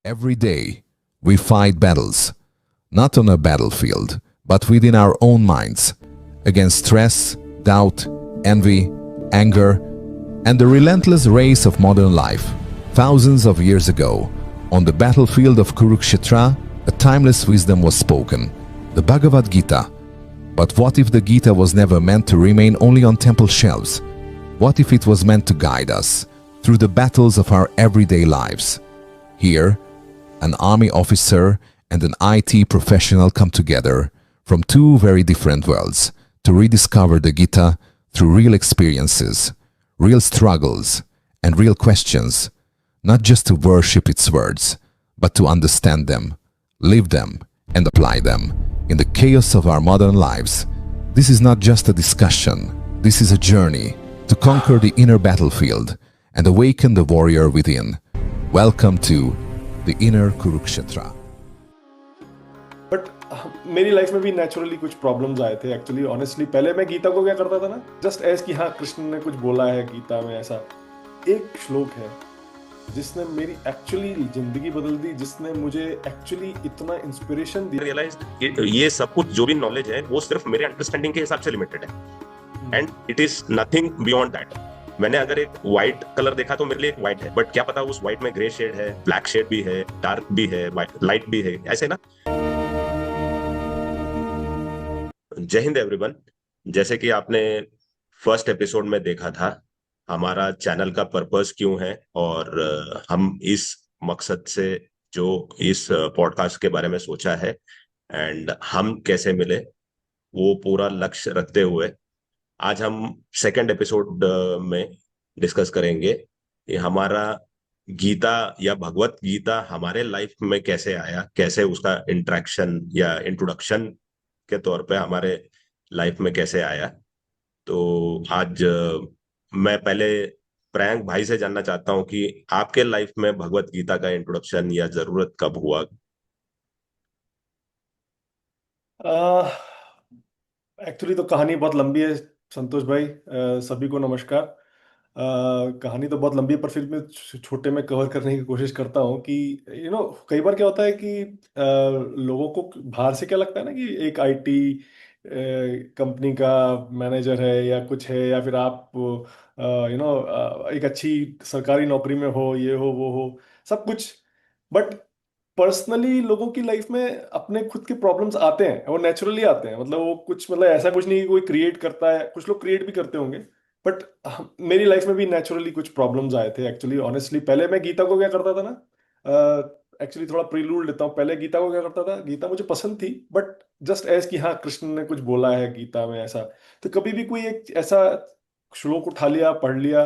Every day, we fight battles, not on a battlefield, but within our own minds, against stress, doubt, envy, anger, and the relentless race of modern life. Thousands of years ago, on the battlefield of Kurukshetra, a timeless wisdom was spoken, the Bhagavad Gita. But what if the Gita was never meant to remain only on temple shelves? What if it was meant to guide us through the battles of our everyday lives? Here, an army officer and an IT professional come together from two very different worlds to rediscover the Gita through real experiences, real struggles, and real questions, not just to worship its words, but to understand them, live them, and apply them in the chaos of our modern lives. This is not just a discussion, this is a journey to conquer the inner battlefield and awaken the warrior within. Welcome to the inner Kurukshetra. But मेरी life में भी naturally कुछ problems आए थे actually honestly. पहले मैं गीता को क्या करता था ना, जस्ट एज कि हाँ कृष्ण ने कुछ बोला है गीता में, ऐसा एक श्लोक है जिसने मेरी एक्चुअली जिंदगी बदल दी, जिसने मुझे एक्चुअली इतना इंस्पिरेशन दिया। रियलाइज ये सब कुछ जो भी नॉलेज है वो सिर्फ मेरे अंडरस्टैंडिंग के हिसाब से लिमिटेड है and it is nothing beyond that. मैंने अगर एक व्हाइट कलर देखा तो मेरे लिए एक व्हाइट है, बट क्या पता उस व्हाइट में ग्रे शेड है, ब्लैक शेड भी है, डार्क भी है, लाइट भी है, ऐसे ना। जय हिंद एवरीवन। जैसे कि आपने फर्स्ट एपिसोड में देखा था हमारा चैनल का पर्पस क्यों है और हम इस मकसद से जो इस पॉडकास्ट के बारे में सोचा है एंड हम कैसे मिले, वो पूरा लक्ष्य रखते हुए आज हम सेकंड एपिसोड में डिस्कस करेंगे कि हमारा गीता या भगवत गीता हमारे लाइफ में कैसे आया, कैसे उसका इंट्रैक्शन या इंट्रोडक्शन के तौर पे हमारे लाइफ में कैसे आया। तो आज मैं पहले प्रयांक भाई से जानना चाहता हूं कि आपके लाइफ में भगवत गीता का इंट्रोडक्शन या जरूरत कब हुआ? एक्चुअली तो कहानी बहुत लंबी है संतोष भाई। सभी को नमस्कार। कहानी तो बहुत लंबी है पर फिर मैं छोटे में कवर करने की कोशिश करता हूँ कि कई बार क्या होता है कि लोगों को बाहर से क्या लगता है ना कि एक आईटी कंपनी का मैनेजर है या कुछ है, या फिर आप एक अच्छी सरकारी नौकरी में हो, ये हो वो हो सब कुछ। बट पर्सनली लोगों की लाइफ में अपने खुद के प्रॉब्लम्स आते हैं और नेचुरली आते हैं। मतलब वो कुछ, मतलब ऐसा कुछ नहीं कि कोई क्रिएट करता है, कुछ लोग क्रिएट भी करते होंगे, बट मेरी लाइफ में भी नेचुरली कुछ प्रॉब्लम्स आए थे एक्चुअली ऑनेस्टली। पहले मैं गीता को क्या करता था ना, एक्चुअली थोड़ा प्रीलूड लेता हूँ। पहले गीता को क्या करता था, गीता मुझे पसंद थी बट जस्ट एज कि हाँ कृष्ण ने कुछ बोला है गीता में, ऐसा। तो कभी भी कोई एक ऐसा श्लोक उठा लिया, पढ़ लिया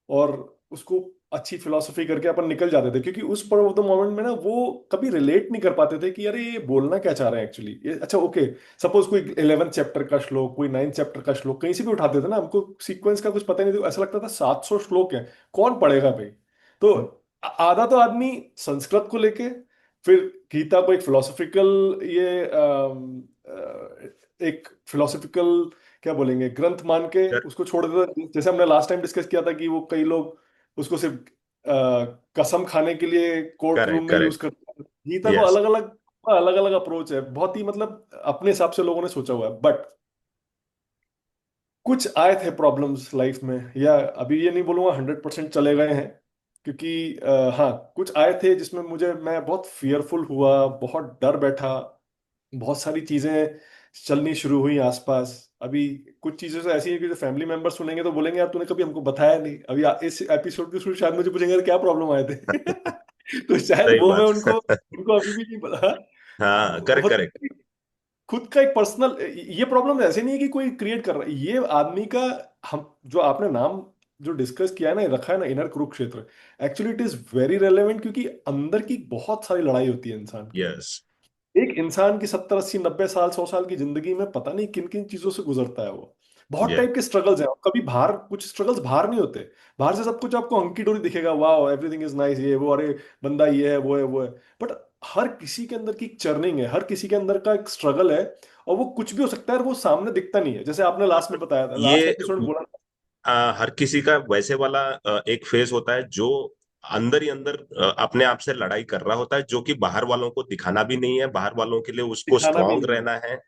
और उसको अच्छी फिलोसफी करके अपन निकल जाते थे, क्योंकि उस पर वो तो मोमेंट में ना वो कभी रिलेट नहीं कर पाते थे कि अरे ये बोलना क्या चाह रहे हैं एक्चुअली ये। अच्छा ओके, सपोज कोई 11th चैप्टर का श्लोक, कोई 9th चैप्टर का श्लोक कहीं से भी उठाते थे ना, हमको सीक्वेंस का कुछ पता नहीं था, ऐसा लगता था 700 श्लोक है, कौन पढ़ेगा भाई। तो आधा तो आदमी संस्कृत को लेके, फिर गीता को एक फिलोसफिकल, ये एक फिलोसफिकल क्या बोलेंगे ग्रंथ मान के उसको छोड़ देता। जैसे हमने लास्ट टाइम डिस्कस किया था कि वो कई लोग उसको सिर्फ कसम खाने के लिए कोर्ट रूम करेक्ट में यूज करेक्ट। करते हैं। गीता को यस। अलग अलग अलग अलग अप्रोच है, बहुत ही मतलब अपने हिसाब से लोगों ने सोचा हुआ है। बट कुछ आए थे प्रॉब्लम्स लाइफ में, या अभी ये नहीं बोलूंगा 100% चले गए हैं, क्योंकि हाँ कुछ आए थे जिसमें मुझे, मैं बहुत फियरफुल हुआ, बहुत डर बैठा, बहुत सारी चीजें चलनी शुरू हुई आसपास। अभी कुछ चीजें तो ऐसी हैं कि जो फैमिली मेंबर सुनेंगे तो बोलेंगे यार तूने कभी हमको बताया नहीं। अभी इस एपिसोड के शुरू शायद मुझे पूछेंगे यार क्या प्रॉब्लम आए थे तो शायद सही वो मैं बात। उनको उनको अभी भी नहीं पता। हाँ, करेक्ट मतलब करेक्ट। खुद का एक पर्सनल, ये प्रॉब्लम ऐसे नहीं है कि कोई क्रिएट कर रहा है, ये आदमी का। हम जो आपने नाम जो डिस्कस किया है ना, रखा है ना inner Kurukshetra, actually it is very relevant, क्योंकि अंदर की बहुत सारी लड़ाई होती है इंसान की। यस। एक इंसान की 70 80 90 साल 100 साल की जिंदगी में पता नहीं किन किन चीजों से गुजरता है वो। बहुत यस। टाइप के स्ट्रगल्स हैं, कभी बाहर कुछ स्ट्रगल्स बाहर नहीं होते। बाहर से सब कुछ आपको हंकी डोरी दिखेगा, वाह एवरीथिंग इज नाइस, ये वो, अरे बंदा ये है वो है वो है। बट हर किसी के अंदर की एक चर्निंग है, हर किसी के अंदर का एक स्ट्रगल है, और वो कुछ भी हो सकता है और वो सामने दिखता नहीं है। जैसे आपने लास्ट में बताया था, लास्ट ये एपिसोड में बोला था। हर किसी का वैसे वाला एक फेज होता है जो अंदर ही अंदर अपने आप से लड़ाई कर रहा होता है, जो कि बाहर वालों को दिखाना भी नहीं है, बाहर वालों के लिए उसको दिखाना भी स्ट्रांग नहीं है। रहना है, हाँ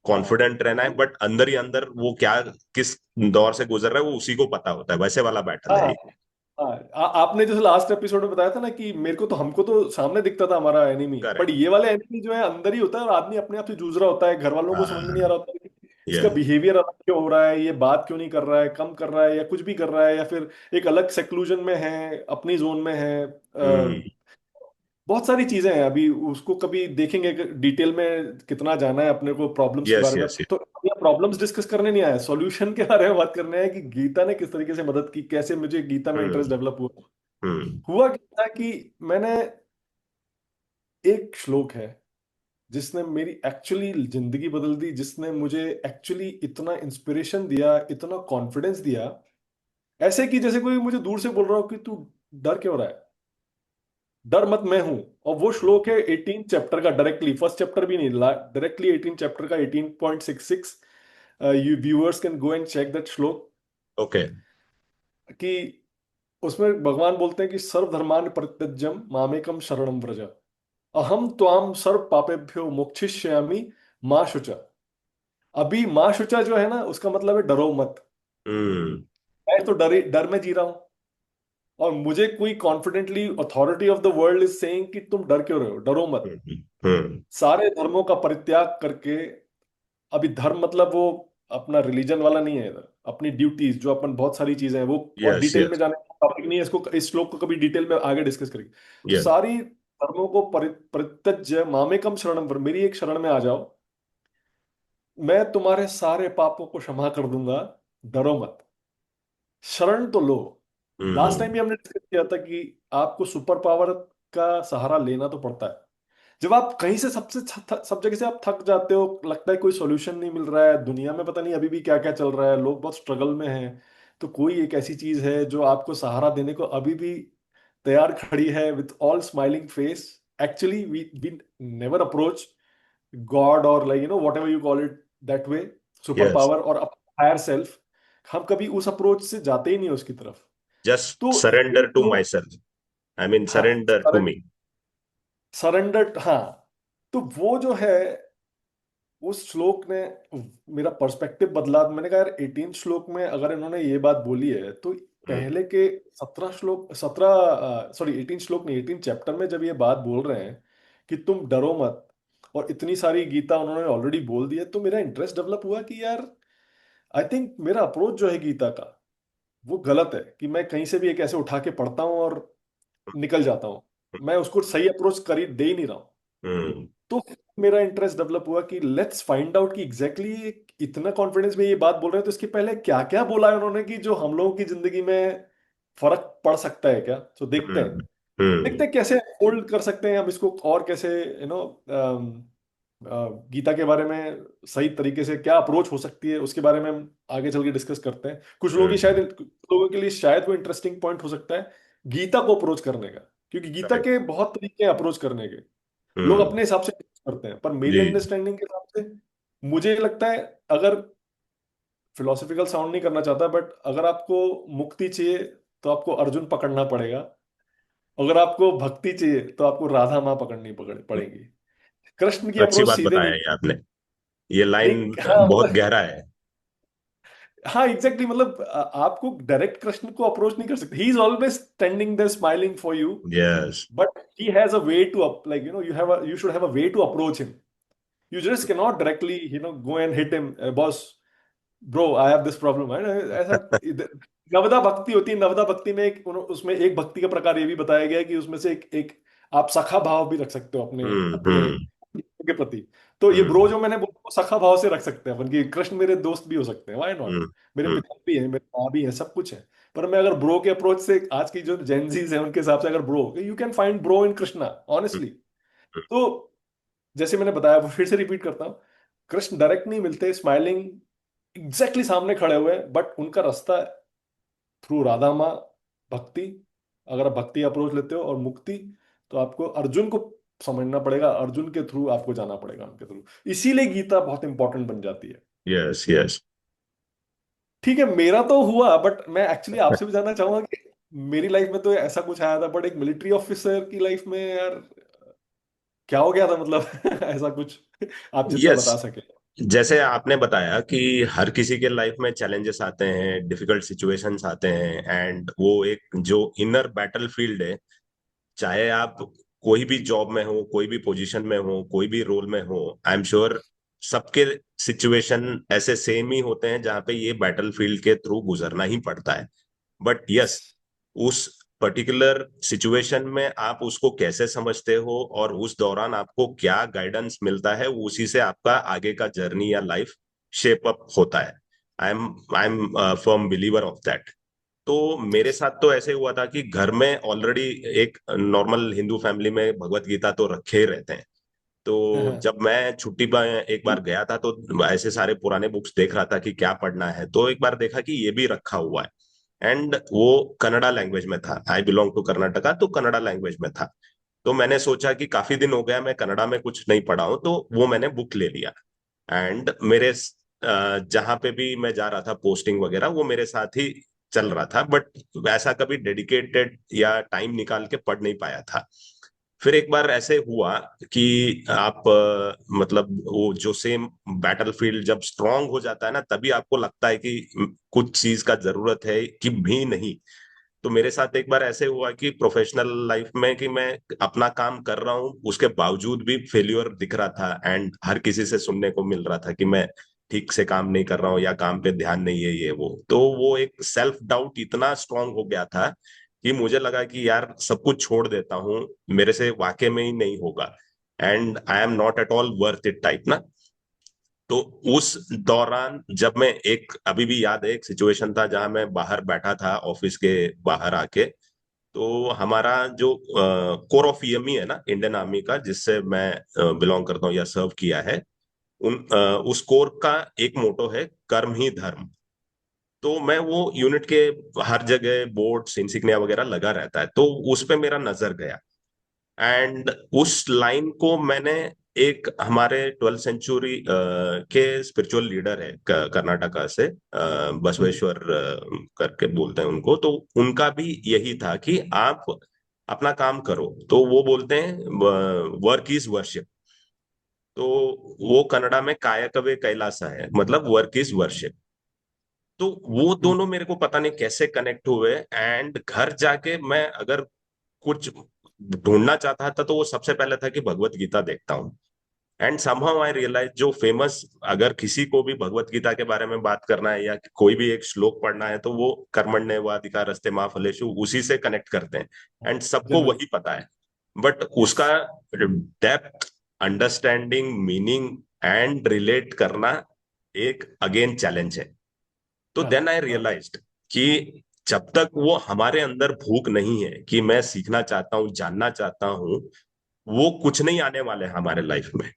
कॉन्फिडेंट रहना है, बट अंदर ही अंदर वो क्या, किस दौर से गुजर रहा है वो उसी को पता होता है। वैसे वाला बैटल है हाँ ये। हाँ। आपने जैसे लास्ट एपिसोड में बताया था ना कि मेरे को तो हमको तो सामने दिखता था हमारा एनिमी, बट करेक्ट। ये वाले एनिमी जो है अंदर ही होता है और आदमी अपने आप से जूझ रहा होता है। घर वालों को समझ में नहीं आ हाँ। रहा होता है कि ये। इसका बिहेवियर अलग क्यों हो रहा है, ये बात क्यों नहीं कर रहा है, कम कर रहा है या कुछ भी कर रहा है, या फिर एक अलग सेक्लूजन में है, अपनी जोन में है। हम्म। बहुत सारी चीजें हैं, अभी उसको कभी देखेंगे डिटेल में कितना जाना है अपने को प्रॉब्लम्स के यस बारे में। Yes yes. तो ये प्रॉब्लम्स डिस्कस करने नहीं आया, सॉल्यूशन के बारे में बात करने आया कि गीता ने किस तरीके से मदद की, कैसे मुझे गीता में इंटरेस्ट हम्म। डेवलप हुआ। हम्म। हुआ क्या था कि मैंने, एक श्लोक है जिसने मेरी एक्चुअली जिंदगी बदल दी, जिसने मुझे एक्चुअली इतना इंस्पिरेशन दिया, इतना कॉन्फिडेंस दिया, ऐसे कि जैसे कोई मुझे दूर से बोल रहा हो कि तू डर क्यों रहा है, डर मत, मैं हूं। और वो श्लोक है 18 चैप्टर का, डायरेक्टली फर्स्ट चैप्टर भी नहीं, डायरेक्टली 18 चैप्टर का 18.66। You viewers can go and check that shloka. Okay. कि उसमें भगवान बोलते हैं कि सर्वधर्मान् परित्यज्यम मामेकम शरणम व्रज, अहम त्वाम सर्व पापेभ्यो मोक्षयिष्यामि माँ शुचा। अभी माँ शुचा जो है ना, उसका मतलब है डरो मत। हम्म। मैं तो डर में जी रहा हूं, और मुझे कोई confidently authority of the world is saying कि तुम डर क्यों रहे हो, डरो मत। हम्म। सारे धर्मों का परित्याग करके, अभी धर्म मतलब वो अपना रिलीजन वाला नहीं है इधर, अपनी ड्यूटीज जो अपन, बहुत सारी चीजें हैं वो, और यस डिटेल में यस। जाने का टॉपिक नहीं है इसको, इस श्लोक को कभी डिटेल में आगे डिस्कस करेंगे। तो यस। सारी धर्मों को परित्यज्य मामेकम शरणम व्रज, मेरी एक शरण में आ जाओ, मैं तुम्हारे सारे पापों को क्षमा कर दूंगा, डरो मत, शरण तो लो। लास्ट टाइम भी हमने डिस्कस किया था कि आपको सुपर पावर का सहारा लेना तो पड़ता है जब आप कहीं से सब जगह से आप थक जाते हो, लगता है कोई सॉल्यूशन नहीं मिल रहा है, दुनिया में पता नहीं अभी भी क्या क्या चल रहा है, लोग बहुत स्ट्रगल में हैं। तो कोई एक ऐसी चीज है जो आपको सहारा देने को अभी भी तैयार खड़ी है with all smiling face. Actually we never approach God, और like whatever you call it that way, super yes. Power और हायर सेल्फ। हम कभी उस अप्रोच से जाते ही नहीं उसकी तरफ। जस्ट तो सरेंडर एक टू माई लोग, सेल्फ, आई मीन हाँ, सरेंडर टू मी। सरेंडर, हाँ। तो वो जो है, उस श्लोक ने मेरा पर्सपेक्टिव बदला। मैंने कहा यार 18 श्लोक में अगर इन्होंने ये बात बोली है, तो पहले के 17 श्लोक, 17, सॉरी 18 श्लोक नहीं, 18 चैप्टर में जब ये बात बोल रहे हैं कि तुम डरो मत, और इतनी सारी गीता उन्होंने ऑलरेडी बोल दी है, तो मेरा इंटरेस्ट डेवलप हुआ कि यार आई थिंक मेरा अप्रोच जो है गीता का वो गलत है, कि मैं कहीं से भी एक ऐसे उठा के पढ़ता हूँ और निकल जाता हूँ। मैं उसको सही अप्रोच कर ही दे ही नहीं रहा हूँ। हम्म। तो मेरा इंटरेस्ट डेवलप हुआ कि लेट्स फाइंड आउट कि एग्जैक्टली इतना कॉन्फिडेंस में ये बात बोल रहे हैं, तो इसके पहले क्या क्या बोला है उन्होंने कि जो हम लोगों की जिंदगी में फर्क पड़ सकता है क्या। तो देखते हैं, देखते हैं कैसे होल्ड कर सकते हैं हम इसको, और कैसे गीता के बारे में सही तरीके से क्या अप्रोच हो सकती है, उसके बारे में हम आगे चल के डिस्कस करते हैं। कुछ लोगों के लिए शायद वो इंटरेस्टिंग पॉइंट हो सकता है गीता को अप्रोच करने का, क्योंकि गीता करेक्ट। के बहुत तरीके हैं अप्रोच करने के। लोग हम्म। अपने हिसाब से करते हैं, पर मेरी जी। अंडरस्टैंडिंग के हिसाब से मुझे लगता है, अगर फिलोसफिकल साउंड नहीं करना चाहता, बट अगर आपको मुक्ति चाहिए तो आपको अर्जुन पकड़ना पड़ेगा, अगर आपको भक्ति चाहिए तो आपको राधा माँ पड़ेगी। कृष्ण की अच्छी अप्रोच बात सीधे बताया नहीं। ये आपने, ये लाइन नहीं, हाँ बहुत मतलब, गहरा है। हाँ एग्जैक्टली, मतलब आपको डायरेक्ट कृष्ण को अप्रोच नहीं कर सकते, he is always standing there smiling for you, yes. But he has a way to up, like you should have a way to approach him. You just cannot directly, go and hit him, boss, bro, I have this problem, है ना? ऐसा नवदा भक्ति होती है, नवदा भक्ति में उसमें एक भक्ति का प्रकार ये भी बताया गया है कि उसमें से एक एक आप सखा भाव भी रख सकते हो अपने अपने हम्म। के प्रति। तो ये ब्रो हम्म। जो मैंने बोला वो सखा भाव से रख सकते हैं अपन, कि कृष्ण मेरे दोस्त भी हो सकते हैं, व्हाई नॉट। हम्म। मेरे हम्म। पिता भी हैं, मेरे माँ भी हैं, सब कुछ है। पर मैं अगर ब्रो के अप्रोच से, आज की जो जेंजीज है उनके हिसाब से, अगर bro, you can find bro in Krishna, honestly. तो जैसे मैंने बताया, वो फिर से रिपीट करता हूं, कृष्ण डायरेक्ट नहीं मिलते स्माइलिंग एग्जैक्टली सामने खड़े हुए, बट उनका रास्ता थ्रू राधा माँ, भक्ति। अगर आप भक्ति अप्रोच लेते हो, और मुक्ति, तो आपको अर्जुन को समझना पड़ेगा, अर्जुन के थ्रू आपको जाना पड़ेगा, उनके थ्रू। इसीलिए गीता बहुत इंपॉर्टेंट बन जाती है। Yes yes. ठीक है, मेरा तो हुआ, बट मैं एक्चुअली आपसे भी जानना चाहूंगा कि मेरी लाइफ में तो ऐसा कुछ आया था, बट एक मिलिट्री ऑफिसर की लाइफ में यार क्या हो गया था मतलब ऐसा कुछ आप जितना यस, बता सके। जैसे आपने बताया कि हर किसी के लाइफ में चैलेंजेस आते हैं, डिफिकल्ट सिचुएशंस आते हैं, एंड वो एक जो इनर बैटल फील्ड है, चाहे आप कोई भी जॉब में हो, कोई भी पोजीशन में हो, कोई भी रोल में हो, आई एम श्योर सबके सिचुएशन ऐसे सेम ही होते हैं जहां पे ये बैटल फील्ड के थ्रू गुजरना ही पड़ता है। बट यस, उस पर्टिकुलर सिचुएशन में आप उसको कैसे समझते हो और उस दौरान आपको क्या गाइडेंस मिलता है, उसी से आपका आगे का जर्नी या लाइफ शेप अप होता है। I am firm believer of that. तो मेरे साथ तो ऐसे हुआ था कि घर में ऑलरेडी एक नॉर्मल हिंदू फैमिली में भगवत गीता तो रखे ही रहते हैं। तो हाँ। जब मैं छुट्टी पर एक बार गया था तो ऐसे सारे पुराने बुक्स देख रहा था कि क्या पढ़ना है, तो एक बार देखा कि ये भी रखा हुआ है, एंड वो कन्नड़ा लैंग्वेज में था। आई बिलोंग टू कर्नाटका, तो कन्नड़ा लैंग्वेज में था। तो मैंने सोचा कि काफी दिन हो गया मैं कन्नड़ा में कुछ नहीं पढ़ा हूं, तो वो मैंने बुक ले लिया। एंड मेरे जहां पे भी मैं जा रहा था पोस्टिंग वगैरह, वो मेरे साथ ही चल रहा था, बट ऐसा कभी डेडिकेटेड या टाइम निकाल के पढ़ नहीं पाया था। फिर एक बार ऐसे हुआ कि आप मतलब वो जो सेम बैटल फील्ड जब स्ट्रांग हो जाता है ना, तभी आपको लगता है कि कुछ चीज का जरूरत है कि भी नहीं। तो मेरे साथ एक बार ऐसे हुआ कि प्रोफेशनल लाइफ में कि मैं अपना काम कर रहा हूँ, उसके बावजूद भी फेल्योर दिख रहा था, एंड हर किसी से सुनने को मिल रहा था कि मैं ठीक से काम नहीं कर रहा हूँ या काम पे ध्यान नहीं है, ये वो। तो वो एक सेल्फ डाउट इतना स्ट्रांग हो गया था कि मुझे लगा कि यार सब कुछ छोड़ देता हूँ, मेरे से वाकई में ही नहीं होगा, and I am not at all worth it type ना। तो उस दौरान जब मैं एक, अभी भी याद है, एक सिचुएशन था जहां मैं बाहर बैठा था ऑफिस के बाहर आके। तो हमारा जो कोर ऑफ ईएमई है ना, इंडियन आर्मी का, जिससे मैं बिलोंग करता हूँ या सर्व किया है, उस कोर का एक मोटो है कर्म ही धर्म। तो मैं वो यूनिट के हर जगह बोर्ड्स इंसिग्निया वगैरह लगा रहता है, तो उस पे मेरा नजर गया। एंड उस लाइन को मैंने, एक हमारे 12th सेंचुरी के स्पिरिचुअल लीडर है कर्नाटका से, बसवेश्वर करके बोलते हैं उनको, तो उनका भी यही था कि आप अपना काम करो। तो वो बोलते हैं वर्क इज वर्शिप। तो वो कन्नड़ा में कायकवे कैलासा है, मतलब वर्क इज वर्शिप। तो वो दोनों मेरे को पता नहीं कैसे कनेक्ट हुए, एंड घर जाके मैं अगर कुछ ढूंढना चाहता था तो वो सबसे पहले था कि भगवत गीता देखता हूँ। एंड समहाउ आई रियलाइज, जो फेमस, अगर किसी को भी भगवत गीता के बारे में बात करना है या कोई भी एक श्लोक पढ़ना है, तो वो कर्मण्येवाधिकारस्ते मा फलेषु उसी से कनेक्ट करते हैं, एंड सबको जनरल। वही पता है। But yes. उसका depth, understanding, meaning and relate करना एक अगेन चैलेंज है। तो हाँ देन आई हाँ। रियलाइज्ड कि जब तक वो हमारे अंदर भूख नहीं है कि मैं सीखना चाहता हूँ, जानना चाहता हूँ, वो कुछ नहीं आने वाले हैं हमारे लाइफ में।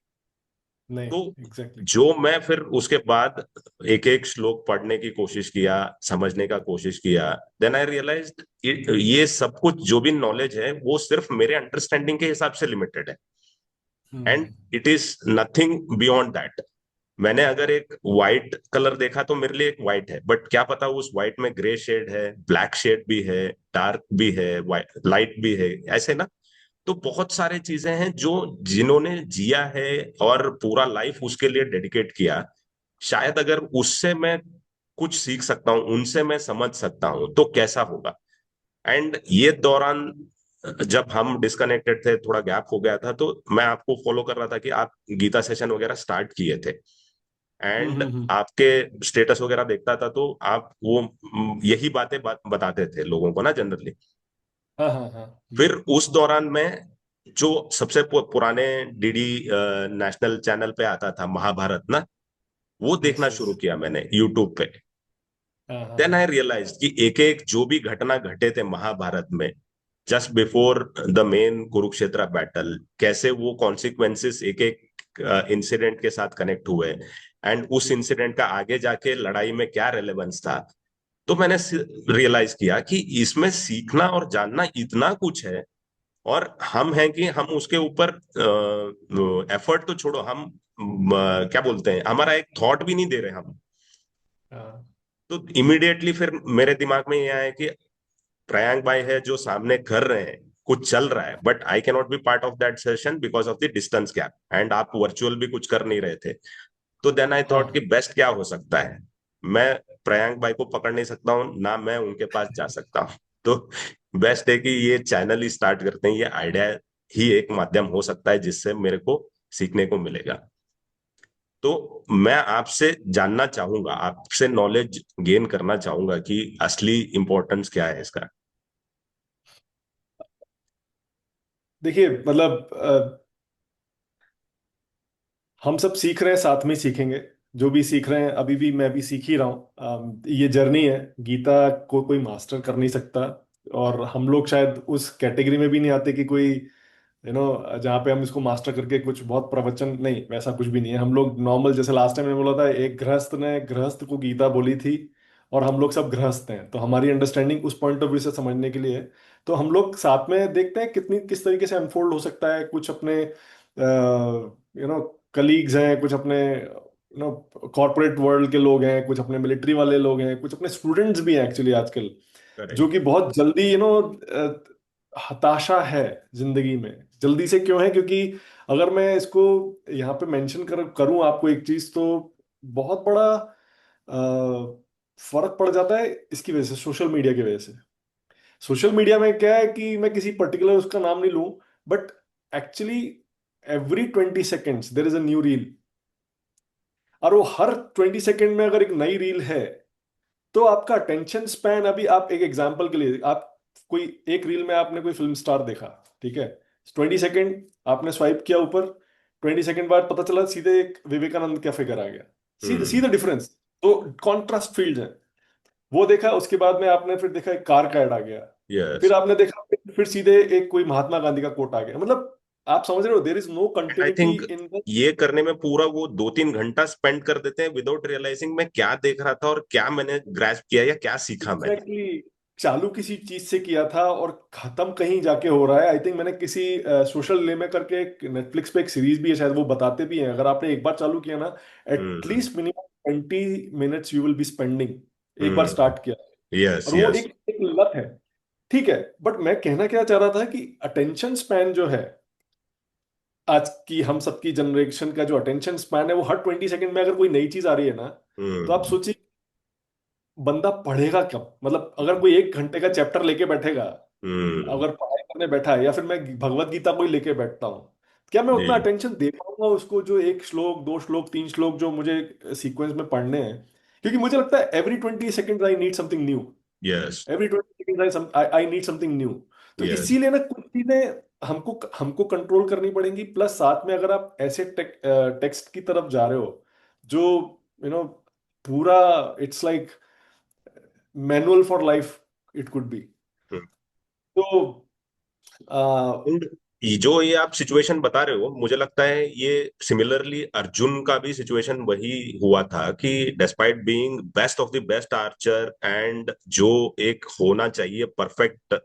नहीं। तो एग्जैक्टली। जो मैं फिर उसके बाद एक एक श्लोक पढ़ने की कोशिश किया, समझने का कोशिश किया, देन आई रियलाइज ये सब कुछ जो भी नॉलेज है वो सिर्फ मेरे अंडरस्टैंडिंग के हिसाब से लिमिटेड है, and it is nothing beyond that. मैंने अगर एक व्हाइट कलर देखा तो मेरे लिए एक व्हाइट है, बट क्या पता उस व्हाइट में ग्रे शेड है, ब्लैक शेड भी है, डार्क भी है, लाइट भी है, ऐसे ना। तो बहुत सारे चीजें हैं जो, जिन्होंने जिया है और पूरा लाइफ उसके लिए डेडिकेट किया, शायद अगर उससे मैं कुछ सीख सकता हूँ, उनसे मैं समझ सकता हूँ, तो कैसा होगा। एंड ये दौरान जब हम डिस्कनेक्टेड थे, थोड़ा गैप हो गया था, तो मैं आपको फॉलो कर रहा था कि आप गीता सेशन वगैरह स्टार्ट किए थे, एंड हम्म। आपके स्टेटस वगैरह देखता था, तो आप वो यही बातें बताते थे लोगों को ना, जनरली। हाँ हाँ हाँ। फिर उस दौरान में जो सबसे पुराने डीडी नेशनल चैनल पे आता था, महाभारत ना, वो यस देखना यस। शुरू किया मैंने यूट्यूब पे। हाँ हाँ देन हाँ। आई रियलाइज कि एक एक जो भी घटना घटे थे महाभारत में, just before the main Kurukshetra battle, कैसे वो कॉन्सिक्वेंसेस एक एक इंसिडेंट के साथ कनेक्ट हुए, एंड उस इंसिडेंट का आगे जाके लड़ाई में क्या रेलेवेंस था। तो मैंने रियलाइज किया कि इसमें सीखना और जानना इतना कुछ है, और हम हैं कि हम उसके ऊपर एफर्ट तो छोड़ो, हम क्या बोलते हैं, हमारा एक थॉट भी नहीं दे रहे हम। हाँ। तो इमिडिएटली फिर मेरे दिमाग में ये आया कि प्रयांक भाई है जो सामने कर रहे हैं, कुछ चल रहा है, but I can not be part of that session because of the distance gap, and आप वर्चुअल भी कुछ कर नहीं रहे थे। तो देन आई थॉट कि हाँ बेस्ट क्या हो सकता है, मैं प्रयांक भाई को पकड़ नहीं सकता हूँ ना, मैं उनके पास जा सकता हूँ। तो बेस्ट है कि ये चैनल ही स्टार्ट करते हैं, ये आइडिया ही एक माध्यम हो सकता है जिससे मेरे को सीखने को मिलेगा। तो मैं आपसे जानना चाहूंगा, आपसे नॉलेज गेन करना चाहूंगा कि असली इंपॉर्टेंस क्या है इसका। देखिए मतलब हम सब सीख रहे हैं, साथ में सीखेंगे। जो भी सीख रहे हैं, अभी भी मैं भी सीख ही रहा हूँ। ये जर्नी है, गीता को कोई मास्टर कर नहीं सकता। और हम लोग शायद उस कैटेगरी में भी नहीं आते कि कोई जहाँ पे हम इसको मास्टर करके कुछ बहुत प्रवचन, नहीं वैसा कुछ भी नहीं है। हम लोग नॉर्मल, जैसे लास्ट टाइम मैंने बोला था, एक गृहस्थ ने गृहस्थ को गीता बोली थी, और हम लोग सब गृहस्थ हैं, तो हमारी अंडरस्टैंडिंग उस पॉइंट ऑफ व्यू से समझने के लिए है। तो हम लोग साथ में देखते हैं कितनी किस तरीके से अनफोल्ड हो सकता है। कुछ अपने कलीग्स हैं, कुछ अपने कॉर्पोरेट वर्ल्ड के लोग हैं, कुछ अपने मिलिट्री वाले लोग हैं, कुछ अपने स्टूडेंट्स भी हैं एक्चुअली आजकल, जो करेक्ट। कि बहुत जल्दी हताशा है जिंदगी में। जल्दी से क्यों है? क्योंकि अगर मैं इसको यहाँ पे मेंशन करूं आपको एक चीज, तो बहुत बड़ा फर्क पड़ जाता है इसकी वजह से, सोशल मीडिया की वजह से। सोशल मीडिया में क्या है कि मैं किसी पर्टिकुलर उसका नाम नहीं लूं, but actually every 20 seconds there is a new reel. और वो हर 20 सेकेंड में अगर एक नई रील है, तो आपका अटेंशन स्पैन, अभी आप एक एग्जांपल के लिए, आप कोई एक रील में आपने कोई फिल्म स्टार देखा, ठीक है, 20 सेकेंड आपने स्वाइप किया ऊपर, 20 सेकेंड बाद पता चला सीधे एक विवेकानंद का फिगर आ गया। See see hmm. The difference. तो कॉन्ट्रास्ट फील्ड है। वो देखा, उसके बाद में आपने फिर देखा एक कार का ऐड आ गया, यस। फिर आपने देखा, फिर सीधे एक कोई महात्मा गांधी का कोट आ गया। मतलब आप समझ रहे हो, there is no end I continuity think in the. ये करने में पूरा वो 2-3 घंटा स्पेंड कर देते हैं विदाउट रियलाइजिंग मैं क्या देख रहा था और क्या मैंने ग्रैस्प किया या क्या सीखा मैंने। एग्जैक्टली exactly, चालू किसी चीज से किया था और खत्म कहीं जाके हो रहा है। आई थिंक मैंने किसी सोशल डिलेमा करके एक नेटफ्लिक्स पे एक सीरीज भी है शायद, वो बताते भी हैं, अगर आपने एक बार चालू किया ना, hmm. At least minimum 20 minutes you will be spending, एक बार हम्म। स्टार्ट किया। यस, और वो यस। एक लत है। ठीक है, बट मैं कहना क्या चाह रहा था कि अटेंशन स्पैन जो है, आज की हम सबकी जनरेशन का जो अटेंशन स्पैन है, वो हर 20 सेकेंड में अगर कोई नई चीज आ रही है ना, तो आप हम्म। सोचिए बंदा पढ़ेगा कब? मतलब अगर कोई 1 घंटे का चैप्टर लेके बैठेगा, हम्म। अगर पढ़ाई करने बैठा है, या फिर मैं भगवत गीता कोई लेके बैठता हूँ, क्या मैं उतना जी। अटेंशन दे पाऊंगा उसको, जो एक श्लोक, 2 श्लोक, 3 श्लोक जो मुझे सीक्वेंस में पढ़ने हैं? क्योंकि मुझे लगता है every 20 second I need something new. Yes. Every 20 second I need something new. तो यस। इसीलिए ना कुछ चीजें हमको हमको कंट्रोल करनी पड़ेंगी। प्लस साथ में अगर आप ऐसे टेक्स्ट की तरफ जा रहे हो जो यू नो पूरा, it's like manual for life, it could be. तो आ, And ये आप सिचुएशन बता रहे हो, मुझे लगता है ये सिमिलरली अर्जुन का भी सिचुएशन वही हुआ था कि despite being best of the best Archer and जो एक होना चाहिए परफेक्ट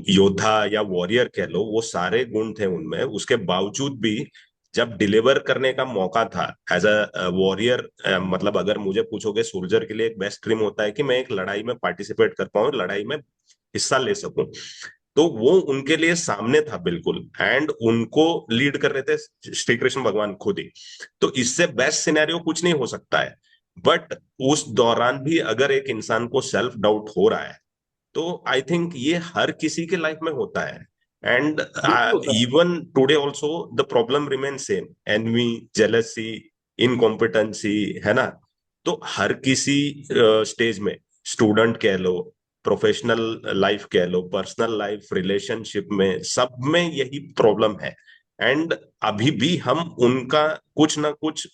योद्धा या वॉरियर कह लो, वो सारे गुण थे उनमें, उसके बावजूद भी जब डिलीवर करने का मौका था एज अ वॉरियर, मतलब अगर मुझे पूछोगे सोल्जर के लिए एक बेस्ट ड्रीम होता है कि मैं एक लड़ाई में पार्टिसिपेट कर पाऊं, लड़ाई में हिस्सा ले सकूं, तो वो उनके लिए सामने था बिल्कुल, एंड उनको लीड कर रहे थे श्री कृष्ण भगवान खुद ही। तो इससे बेस्ट सिनेरियो कुछ नहीं हो सकता है। बट उस दौरान भी अगर एक इंसान को सेल्फ डाउट हो रहा है, तो आई थिंक ये हर किसी के लाइफ में होता है। एंड बिल्कुल होता है। Even today also the problem remain same, envy, jealousy, incompetency, है ना। तो हर किसी स्टेज में, स्टूडेंट कह लो, प्रोफेशनल लाइफ कह लो, पर्सनल लाइफ, रिलेशनशिप में, सब में यही प्रॉब्लम है। एंड अभी भी हम उनका कुछ ना कुछ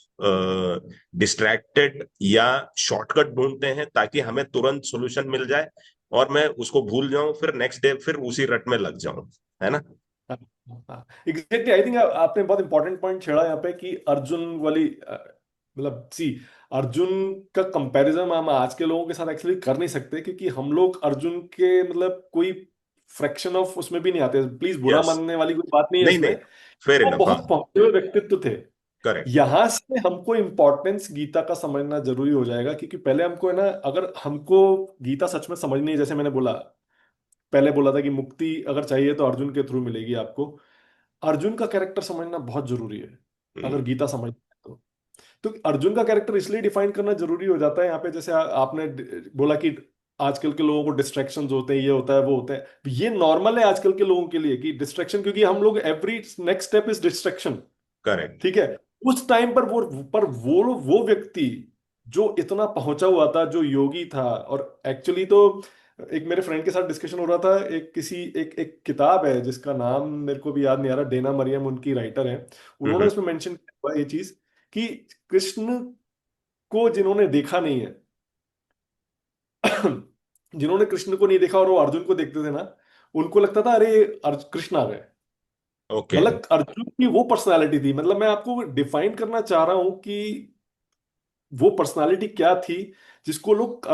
डिस्ट्रैक्टेड या शॉर्टकट ढूंढते हैं ताकि हमें तुरंत सॉल्यूशन मिल जाए और मैं उसको भूल जाऊं, फिर नेक्स्ट डे फिर उसी रट में लग जाऊं, है ना। एग्जैक्टली, आई थिंक आपने बहुत इंपॉर्टेंट पॉइंट छेड़ा यहाँ पे कि अर्जुन वाली मतलब सी, अर्जुन का कंपैरिजन हम आज के लोगों के साथ एक्चुअली कर नहीं सकते, क्योंकि हम लोग अर्जुन के मतलब कोई फ्रैक्शन ऑफ उसमें भी नहीं आते। प्लीज बुरा यस। मानने वाली कोई बात नहीं है नहीं, इसमें। नहीं। फेयर वो इनफ, हाँ। बहुत पॉपुलर व्यक्तित्व थे। करेक्ट। यहां से हमको इम्पोर्टेंस गीता का समझना जरूरी हो जाएगा, क्योंकि पहले हमको है ना, अगर हमको गीता सच में समझनी है, जैसे मैंने बोला, पहले बोला था कि मुक्ति अगर चाहिए तो अर्जुन के थ्रू मिलेगी आपको। अर्जुन का कैरेक्टर समझना बहुत जरूरी है अगर गीता समझ तो अर्जुन का कैरेक्टर इसलिए डिफाइन करना जरूरी हो जाता है यहाँ पे। जैसे आपने बोला कि आजकल के लोगों को डिस्ट्रैक्शंस होते हैं, ये होता है वो होता है, ये नॉर्मल है आजकल के लोगों के लिए कि डिस्ट्रैक्शन, क्योंकि हम लोग every next step is distraction. Correct. ठीक है। उस टाइम पर वो व्यक्ति जो इतना पहुंचा हुआ था, जो योगी था, और एक्चुअली तो एक मेरे फ्रेंड के साथ डिस्कशन हो रहा था, एक किताब है जिसका नाम मेरे को भी याद नहीं आ रहा, डेना मरियम उनकी राइटर है। उन्होंने हम्म। उसमें मेंशन किया हुआ ये चीज कि कृष्ण को जिन्होंने देखा नहीं है जिन्होंने कृष्ण को नहीं देखा और वो अर्जुन को देखते थे ना, उनको लगता था अरे कृष्ण आ गए। ओके। मतलब अर्जुन की वो पर्सनालिटी थी, मतलब मैं आपको डिफाइन करना चाह रहा हूं कि वो पर्सनालिटी क्या थी जिसको लोग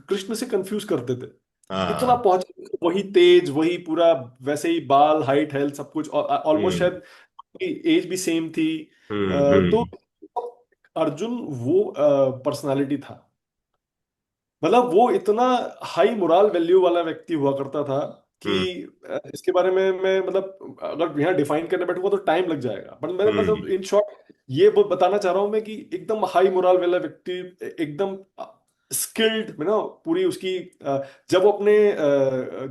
कृष्ण से कंफ्यूज करते थे। इतना हाँ। पहुंच, वही तेज, वही पूरा, वैसे ही बाल, हाइट, हेल्थ, सब कुछ ऑलमोस्ट हम्म शायद एज भी सेम थी। तो हम्म। अर्जुन वो पर्सनालिटी था। मतलब वो इतना हाई मोरल वैल्यू वाला व्यक्ति हुआ करता था कि हम्म इसके बारे में मैं, मतलब अगर यहाँ डिफाइन करने बैठूंगा तो टाइम लग जाएगा, बट मैं मतलब हम्म। इन शॉर्ट ये वो बताना चाह रहा हूं मैं कि एकदम हाई मोरल वाला व्यक्ति, एकदम स्किल्ड, ना, पूरी उसकी जब वो अपने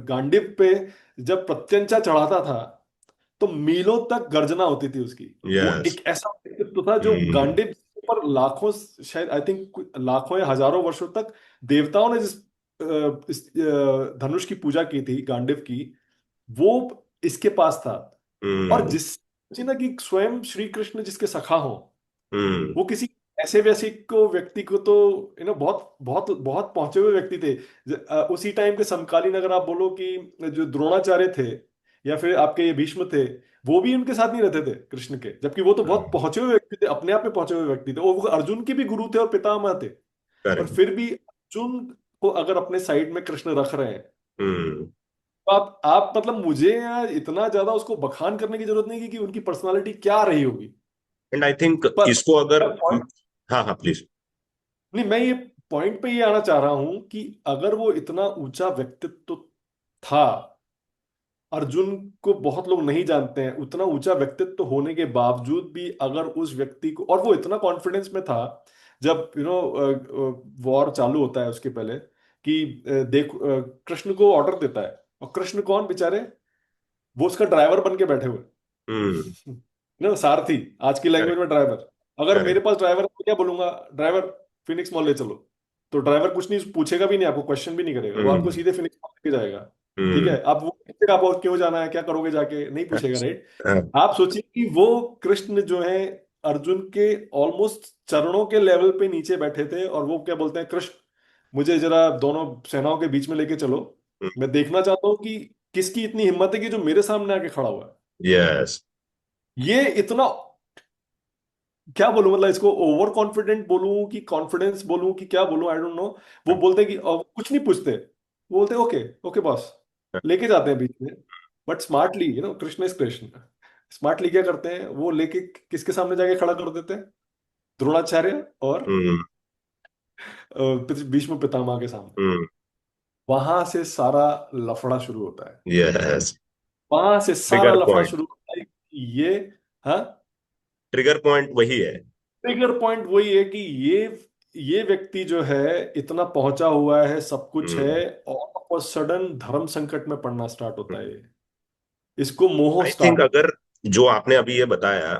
गांडीव पे जब प्रत्यंचा चढ़ाता था तो मीलों तक गर्जना होती थी उसकी। वो यस। एक ऐसा व्यक्तित्व था जो हम्म गांडीव पर लाखों, शायद आई थिंक लाखों या हजारों वर्षों तक देवताओं ने जिस इस धनुष की पूजा की थी, गांडीव की, वो इसके पास था। और हम्म जिस ना कि स्वयं श्री कृष्ण जिसके सखा हो, हम्म। वो किसी ऐसे वैसे को व्यक्ति को तो बहुत बहुत बहुत पहुंचे हुए व्यक्ति थे। उसी टाइम के समकालीन अगर आप बोलो कि जो द्रोणाचार्य थे या फिर आपके ये भीष्म थे, वो भी उनके साथ नहीं रहते थे कृष्ण के, जबकि वो तो बहुत पहुंचे हुए व्यक्ति थे, अपने आप में पहुंचे हुए व्यक्ति थे, वो अर्जुन के भी गुरु थे और पितामह थे। और करेक्ट। फिर भी अर्जुन को अगर अपने साइड में कृष्ण रख रहे हैं, हम्म। तो आप मतलब मुझे यार इतना ज्यादा उसको बखान करने की जरूरत नहीं कि उनकी पर्सनालिटी क्या रही होगी। एंड आई थिंक पर इसको अगर पॉइंट, हाँ हाँ प्लीज। नहीं, मैं ये पॉइंट पे ये आना चाह रहा हूं कि अगर वो इतना ऊंचा व्यक्तित्व था, अर्जुन को बहुत लोग नहीं जानते हैं, उतना ऊंचा व्यक्तित्व होने के बावजूद भी अगर उस व्यक्ति को, और वो इतना कॉन्फिडेंस में था, जब वॉर चालू होता है उसके पहले कि देख, कृष्ण को ऑर्डर देता है, और कृष्ण कौन बेचारे, वो उसका ड्राइवर बन के बैठे हुए हम्म। ना, सारथी, आज की लैंग्वेज करेक्ट। में ड्राइवर। अगर मेरे करेक्ट। पास ड्राइवर है तो क्या बोलूंगा, ड्राइवर फिनिक्स मॉल ले चलो, तो ड्राइवर कुछ नहीं पूछेगा भी नहीं, आपको क्वेश्चन भी नहीं करेगा, वो आपको हम्म सीधे फिनिक्स मॉल लेके जाएगा। ठीक है, हम्म। अब वो पूछेगा आपको क्यों जाना है, क्या करोगे जाके, नहीं पूछेगा, राइट। आप सोचिए कि वो कृष्ण जो है अर्जुन के ऑलमोस्ट चरणों के लेवल पे नीचे बैठे थे, और वो क्या बोलते हैं, कृष्ण मुझे जरा दोनों सेनाओं के बीच में लेके चलो, मैं देखना चाहता हूँ कि किसकी इतनी हिम्मत है कि जो मेरे सामने आके खड़ा हुआ है। यस। ये इतना, क्या बोलूं, मतलब इसको ओवर कॉन्फिडेंट बोलूं कि कॉन्फिडेंस बोलूं कि क्या बोलूं, आई डोंट नो। वो बोलते हैं कि कुछ नहीं पूछते, वो बोलते हैं ओके ओके बॉस, लेके जाते हैं बीच में। But smartly, Krishna is Krishna, smartly क्या करते हैं, वो लेके किसके सामने जाके खड़ा कर देते हैं, द्रोणाचार्य और हम्म भीष्म पितामह के सामने। हम्म। वहां से सारा लफड़ा शुरू होता है, यस। वहां से सारा ट्रिगर लफड़ा पॉइंट। शुरू होता है कि ये, हाँ, ट्रिगर पॉइंट वही है। ट्रिगर पॉइंट वही है कि ये व्यक्ति जो है इतना पहुंचा हुआ है, सब कुछ है, हम्म। और सडन धर्म संकट में पड़ना स्टार्ट होता है ये। इसको मोह आई थिंक स्टार्ट होता अगर जो आपने अभी ये बताया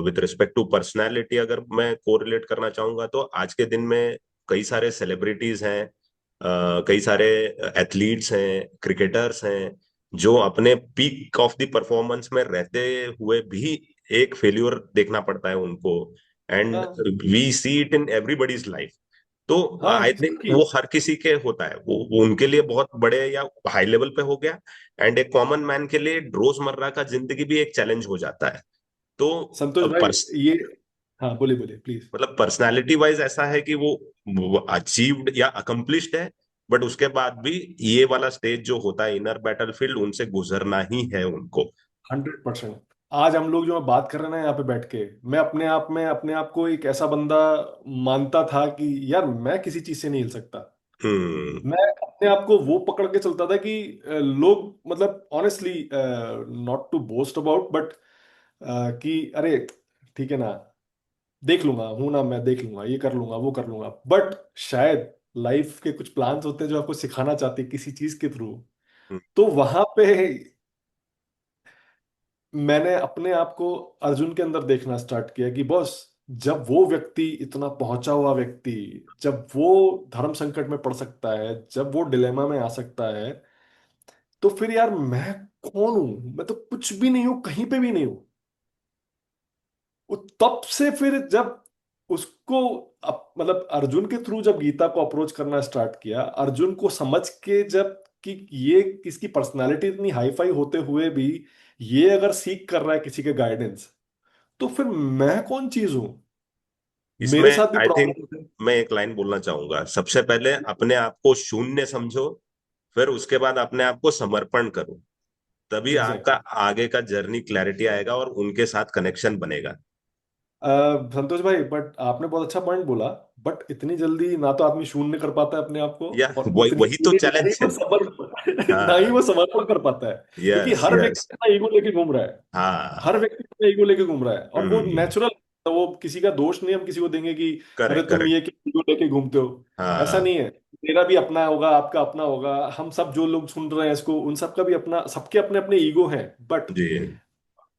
विद रिस्पेक्ट टू पर्सनालिटी, अगर मैं कोरिलेट करना चाहूंगा तो आज के दिन में कई सारे सेलिब्रिटीज हैं, कई सारे एथलीट्स हैं, क्रिकेटर्स हैं, जो अपने पीक ऑफ द परफॉर्मेंस में रहते हुए भी एक फेल्यूर देखना पड़ता है उनको। है। एंड हाँ we see it in everybody's life. तो हाँ, आई थिंक सबकी। वो हर किसी के होता है, वो उनके लिए बहुत बड़े या हाई लेवल पे हो गया। एंड एक कॉमन मैन के लिए रोजमर्रा का जिंदगी भी एक चैलेंज हो जाता है। तो संतोष भाई, पर्स ये, हाँ बोलिए बोलिए प्लीज। मतलब पर्सनालिटी वाइज ऐसा है कि वो अचीव्ड या अकम्प्लिश्ड है, बट उसके बाद भी ये वाला स्टेज जो होता है इनर बैटलफील्ड, उनसे गुजरना ही है उनको। 100%। आज हम लोग जो बात कर रहे हैं ना यहाँ पे बैठ के, मैं अपने आप में अपने आप को एक ऐसा बंदा मानता था कि यार मैं किसी चीज से नहीं हिल सकता। हम्म। मैं अपने आप को वो पकड़ के चलता था कि लोग मतलब honestly, not to boast about but कि अरे ठीक है ना, देख लूंगा, हूं ना, मैं देख लूंगा, ये कर लूंगा, वो कर लूंगा। बट शायद लाइफ के कुछ प्लान्स होते हैं जो आपको सिखाना चाहते हैं किसी चीज के थ्रू। हम्म। तो वहां पे मैंने अपने आप को अर्जुन के अंदर देखना स्टार्ट किया कि बॉस, जब वो व्यक्ति, इतना पहुंचा हुआ व्यक्ति, जब वो धर्म संकट में पड़ सकता है, जब वो डिलेमा में आ सकता है, तो फिर यार मैं कौन हूं? मैं तो कुछ भी नहीं हूं, कहीं पे भी नहीं हूं। तब से फिर जब उसको मतलब अर्जुन के थ्रू जब गीता को अप्रोच करना स्टार्ट किया, अर्जुन को समझ के जब कि ये इसकी पर्सनालिटी इतनी हाई फाई होते हुए भी ये अगर सीख कर रहा है किसी के गाइडेंस, तो फिर मैं कौन चीज हूं? इसमें मेरे साथ भी आई थिंक प्रॉब्लम है। मैं एक लाइन बोलना चाहूंगा। सबसे पहले अपने आप को शून्य समझो, फिर उसके बाद अपने आप को समर्पण करो। तभी आपका एग्जैक्टली। आगे का जर्नी क्लैरिटी आएगा और उनके साथ कनेक्शन बनेगा। संतोष भाई, बट आपने बहुत अच्छा पॉइंट बोला। बट इतनी जल्दी ना तो आदमी शून्य कर पाता है अपने आप को, या और वही इतनी वही तो जल्दी ना ही चैलेंज है। वो ना ही हाँ। वो समर्पण कर पाता है। क्योंकि यस हर यस। व्यक्ति अपना ईगो लेके घूम रहा है। हाँ। हर व्यक्ति अपना ईगो लेके घूम रहा है, और वो हम्म। नेचुरल, तो वो किसी का दोष नहीं हम किसी को देंगे कि अरे करेक्ट तुम करेक्ट। ये ईगो लेके घूमते हो। ऐसा हाँ नहीं है। मेरा भी अपना होगा, आपका अपना होगा, हम सब जो लोग सुन रहे हैं इसको, उन सबका भी अपना, सबके अपने अपने ईगो हैं। But ji.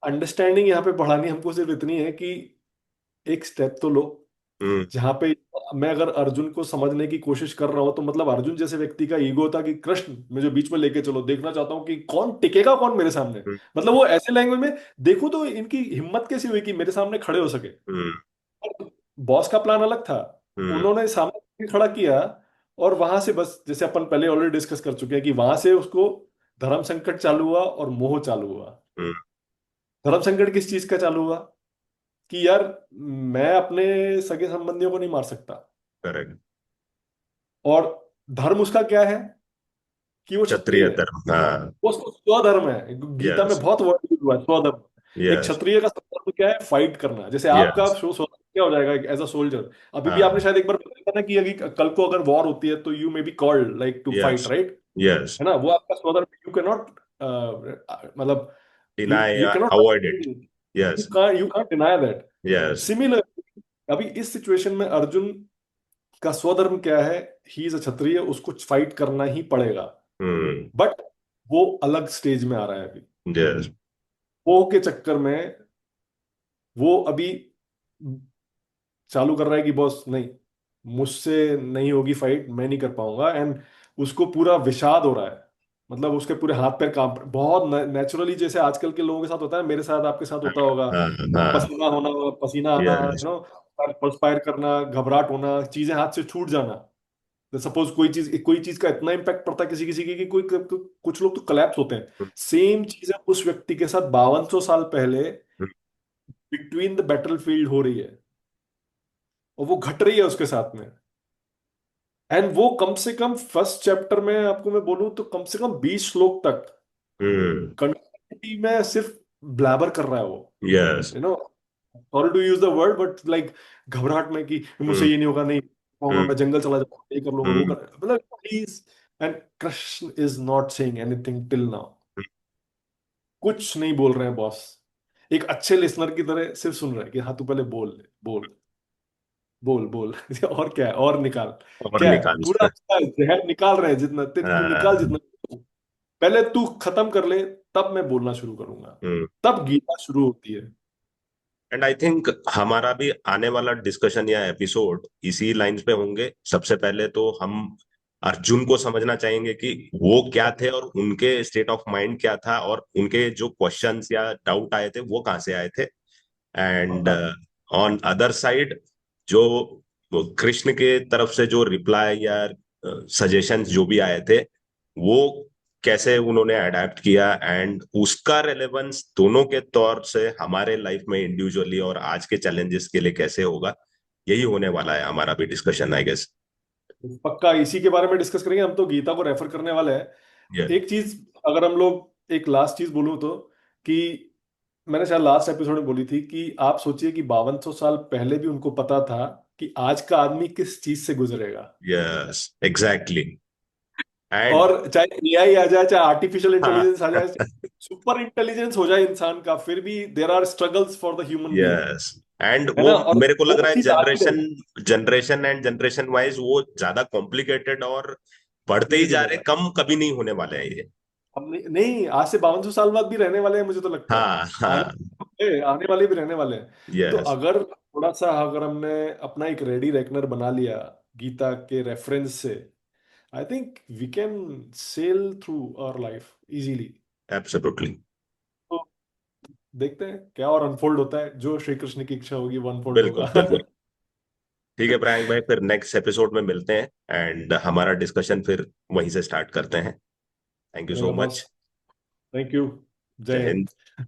अंडरस्टैंडिंग यहाँ पे बढ़ानी हमको सिर्फ इतनी है कि एक स्टेप तो लो, हम्म जहां पे मैं अगर अर्जुन को समझने की कोशिश कर रहा हूं, तो मतलब अर्जुन जैसे व्यक्ति का ईगो था कि कृष्ण मुझे बीच में लेके चलो, देखना चाहता हूँ कि कौन टिकेगा, कौन मेरे सामने। हम्म मतलब वो ऐसे लैंग्वेज में देखो तो इनकी हिम्मत कैसी हुई कि मेरे सामने खड़े हो सके। हम्म बॉस का प्लान अलग था, हम्म उन्होंने सामने खड़ा किया। और वहां से बस, जैसे अपन पहले ऑलरेडी डिस्कस कर चुके हैं, कि वहां से उसको धर्म संकट चालू हुआ और मोह चालू हुआ। हम्म। धर्म संकट किस चीज का चालू हुआ? कि यार मैं अपने सगे संबंधियों को नहीं मार सकता। करेक्ट। और धर्म उसका क्या है? कि वो क्षत्रिय क्षत्रिय है। धर्म, हाँ। वो उसको स्वधर्म है। गीता में यस बहुत वर्ड यूज हुआ है, स्वधर्म। एक यस क्षत्रिय का स्वधर्म क्या है? फाइट करना। जैसे आपका यस। स्वधर्म क्या हो जाएगा एज अ सोल्जर? अभी भी आपने हाँ। शायद एक बार बताया था ना कि अगर कल को अगर वॉर होती है तो you may be called like to yes fight, right? Yes. है ना? वो आपका स्वधर्म। यू कैन नॉट, मतलब यू डिनाई यू या can avoid not, it. Yes you can't deny that. Yes. Similar, अभी इस सिचुएशन में अर्जुन का स्वधर्म क्या है? ही इज अ क्षत्रिय, उसको फाइट करना ही पड़ेगा। हम्म। बट वो अलग स्टेज में आ रहा है अभी। यस। वो के चक्कर में वो अभी चालू कर रहा है कि बॉस नहीं, मुझसे नहीं होगी फाइट, मैं नहीं कर पाऊंगा। एंड उसको पूरा विषाद हो रहा है। मतलब उसके पूरे हाथ पैर कांप बहुत नेचुरली, जैसे आजकल के लोगों के साथ होता है, मेरे साथ आपके साथ होता होगा। हाँ हाँ। पसीना होना, पसीना आना, यस परस्पायर करना, घबराहट होना, चीजें हाथ से छूट जाना। सपोज कोई चीज का इतना इम्पैक्ट पड़ता है किसी किसी की कि कुछ लोग तो कलेप्स होते हैं। सेम चीज है उस व्यक्ति के साथ 5200 साल पहले बिटवीन द बैटल फील्ड हो रही है, और वो घट रही है उसके साथ में। एंड वो कम से कम फर्स्ट चैप्टर में आपको मैं बोलूं तो कम से कम 20 श्लोक तक हम्म। कंटिन्यूटी में सिर्फ ब्लैबर कर रहा है वो। Yes. You know, sorry to use the word, but like घबराहट में कि मुझसे हम्म ये नहीं होगा, नहीं होगा, हम्म मैं जंगल चला जाऊंगा, ये कर लूंगा, वो हम्म कर, मतलब please. And Krishna is not saying anything till now. कुछ नहीं बोल रहे हैं बॉस। एक अच्छे लिसनर की तरह सिर्फ सुन रहे हैं कि हाँ तू पहले बोल ले, बोल बोल बोल और क्या है, और निकाल। और क्या है? निकाल। पूरा अच्छा जहर निकाल रहे हैं, जितना तेरे तू निकाल, हाँ। जितना। पहले तू खत्म कर ले, तब मैं बोलना शुरू करूंगा। हम्म। तब गीता शुरू होती है। एंड आई थिंक हमारा भी आने वाला डिस्कशन या एपिसोड इसी लाइंस पे होंगे। सबसे पहले तो हम अर्जुन को समझना चाहेंगे कि वो क्या थे और उनके स्टेट ऑफ माइंड क्या था, और उनके जो क्वेश्चंस या डाउट आए थे वो कहाँ से आए थे। एंड पक्का। ऑन अदर साइड, जो वो कृष्ण के तरफ से जो रिप्लाई या सजेशंस जो भी आए थे, वो कैसे उन्होंने अडेप्ट किया, एंड उसका रेलेवेंस दोनों के तौर से हमारे लाइफ में इंडिविजुअली और आज के चैलेंजेस के लिए कैसे होगा, यही होने वाला है हमारा भी डिस्कशन, आई गेस। पक्का इसी के बारे में डिस्कस करेंगे। हम तो गीता को रेफर करने वाले हैं। ये। एक चीज, अगर हम लोग एक लास्ट चीज बोलूं तो, कि मैंने शायद लास्ट एपिसोड में बोली थी कि आप सोचिए कि 5200 साल पहले भी उनको पता था कि आज का आदमी किस चीज से गुजरेगा। यस एग्जैक्टली एंड और चाहे एआई आ जाए, चाहे आर्टिफिशियल हाँ इंटेलिजेंस आ जाए, सुपर इंटेलिजेंस हो जाए इंसान का, फिर भी there are struggles for the human being, yes and है वो ना? और मेरे को लग वो रहा है चीज आज भी जनरेशन रहेगी। जनरेशन एंड जनरेशन वाइज वो ज्यादा कॉम्प्लिकेटेड और बढ़ते ही धीरे जा धीरे रहे, होगा। कम कभी नहीं होने वाले हैं ये। हम नहीं, आज से 5200 साल बाद भी रहने वाले हैं, मुझे तो लगता है। हाँ हाँ आने वाले भी रहने वाले हैं। तो यस अगर थोड़ा सा, अगर हमने अपना एक रेडी रेकनर बना लिया गीता के रेफरेंस से, I think we can sail through our life easily. Absolutely. तो देखते हैं क्या और अनफोल्ड होता है, जो श्री कृष्ण की इच्छा होगी वो अनफोल्ड बिल्कुल होगा। बिल्कुल। ठीक है प्रयांक भाई, फिर नेक्स्ट एपिसोड में मिलते हैं एंड हमारा डिस्कशन फिर वहीं से स्टार्ट करते हैं। थैंक यू सो चलेगा बॉस। मच। Thank you. जय जय हिंद। हिंद।